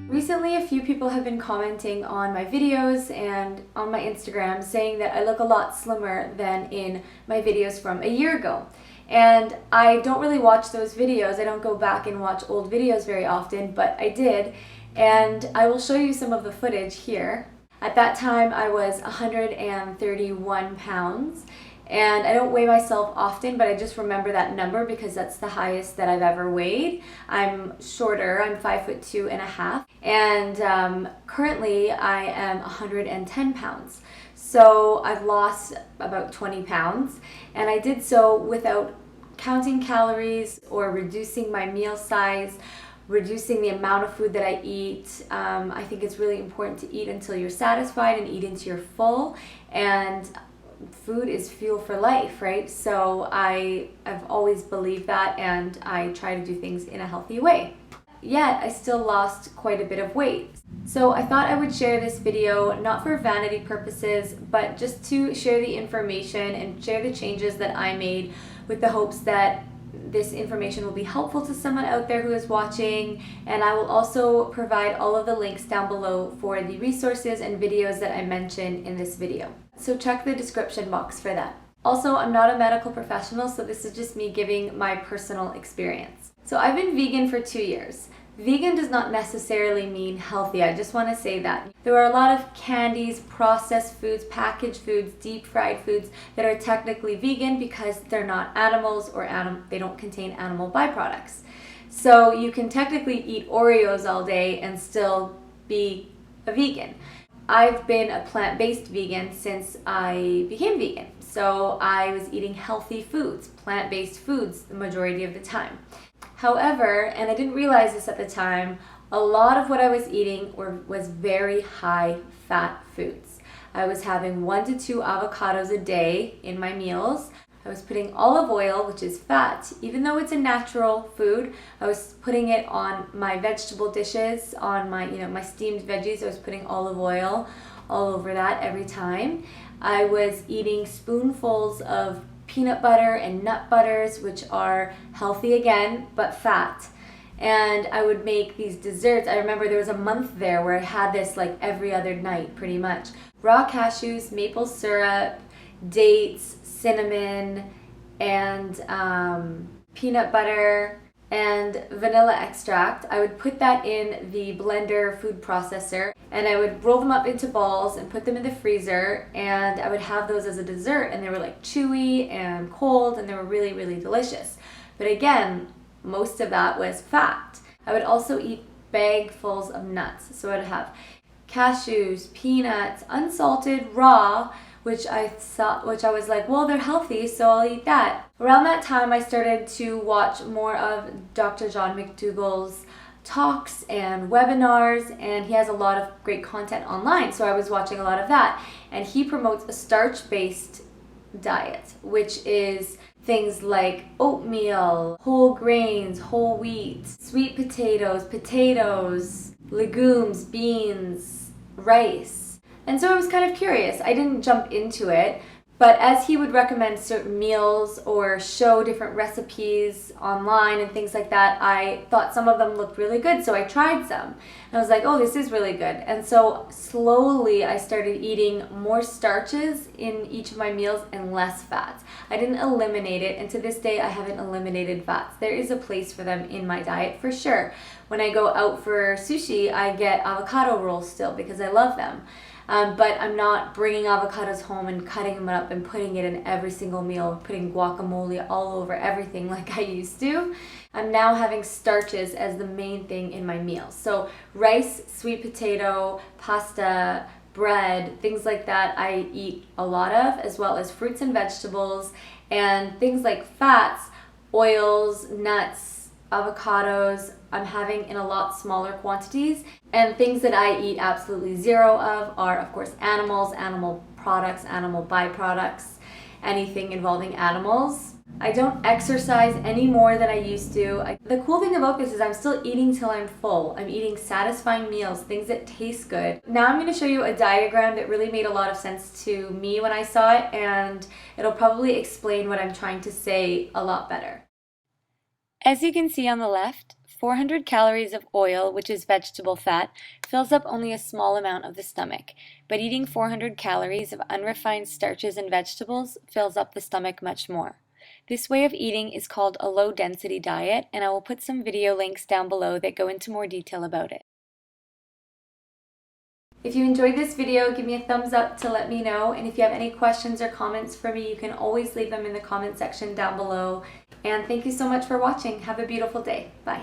Recently, a few people have been commenting on my videos and on my Instagram saying that I look a lot slimmer than in my videos from a year ago. And I don't really watch those videos. I don't go back and watch old videos very often, but I did. And I will show you some of the footage here. At that time, I was 131 pounds. And I don't weigh myself often, but I just remember that number because that's the highest that I've ever weighed. I'm shorter, I'm 5'2.5", and currently I am 110 pounds. So I've lost about 20 pounds, and I did so without counting calories or reducing my meal size, reducing the amount of food that I eat. I think it's really important to eat until you're satisfied and eat until you're full, and food is fuel for life, right? So I've always believed that, and I try to do things in a healthy way. Yet I still lost quite a bit of weight. So I thought I would share this video, not for vanity purposes, but just to share the information and share the changes that I made with the hopes that this information will be helpful to someone out there who is watching. And I will also provide all of the links down below for the resources and videos that I mentioned in this video. So check the description box for that. Also, I'm not a medical professional, so this is just me giving my personal experience. So I've been vegan for 2 years. Vegan does not necessarily mean healthy. I just want to say that. There are a lot of candies, processed foods, packaged foods, deep fried foods that are technically vegan because they're not animals or they don't contain animal byproducts. So you can technically eat Oreos all day and still be a vegan. I've been a plant-based vegan since I became vegan. So I was eating healthy foods, plant-based foods the majority of the time. However, and I didn't realize this at the time, a lot of what I was eating was very high fat foods. I was having 1 to 2 avocados a day in my meals. I was putting olive oil, which is fat. Even though it's a natural food, I was putting it on my vegetable dishes, on my, my steamed veggies. I was putting olive oil all over that every time. I was eating spoonfuls of peanut butter and nut butters, which are healthy again, but fat. And I would make these desserts. I remember there was a month there where I had this like every other night, pretty much. Raw cashews, maple syrup, dates, cinnamon, and peanut butter and vanilla extract. I would put that in the blender food processor, and I would roll them up into balls and put them in the freezer, and I would have those as a dessert, and they were like chewy and cold, and they were really, really delicious. But again, most of that was fat. I would also eat bagfuls of nuts. So I'd have cashews, peanuts, unsalted, raw, which I was like, well, they're healthy, so I'll eat that. Around that time, I started to watch more of Dr. John McDougall's talks and webinars, and he has a lot of great content online, so I was watching a lot of that. And he promotes a starch-based diet, which is things like oatmeal, whole grains, whole wheat, sweet potatoes, legumes, beans, rice. And so I was kind of curious. I didn't jump into it, but as he would recommend certain meals or show different recipes online and things like that, I thought some of them looked really good, so I tried some. And I was like, oh, this is really good. And so slowly I started eating more starches in each of my meals and less fats. I didn't eliminate it, and to this day I haven't eliminated fats. There is a place for them in my diet for sure. When I go out for sushi, I get avocado rolls still because I love them. But I'm not bringing avocados home and cutting them up and putting it in every single meal, putting guacamole all over everything like I used to. I'm now having starches as the main thing in my meals. So rice, sweet potato, pasta, bread, things like that I eat a lot of, as well as fruits and vegetables, and things like fats, oils, nuts, avocados, I'm having in a lot smaller quantities. And things that I eat absolutely zero of are, of course, animals, animal products, animal byproducts, anything involving animals. I don't exercise any more than I used to. The cool thing about this is I'm still eating till I'm full. I'm eating satisfying meals, things that taste good. Now I'm going to show you a diagram that really made a lot of sense to me when I saw it, and it'll probably explain what I'm trying to say a lot better. As you can see on the left, 400 calories of oil, which is vegetable fat, fills up only a small amount of the stomach, but eating 400 calories of unrefined starches and vegetables fills up the stomach much more. This way of eating is called a low-density diet, and I will put some video links down below that go into more detail about it. If you enjoyed this video, give me a thumbs up to let me know, and if you have any questions or comments for me, you can always leave them in the comment section down below. And thank you so much for watching. Have a beautiful day. Bye.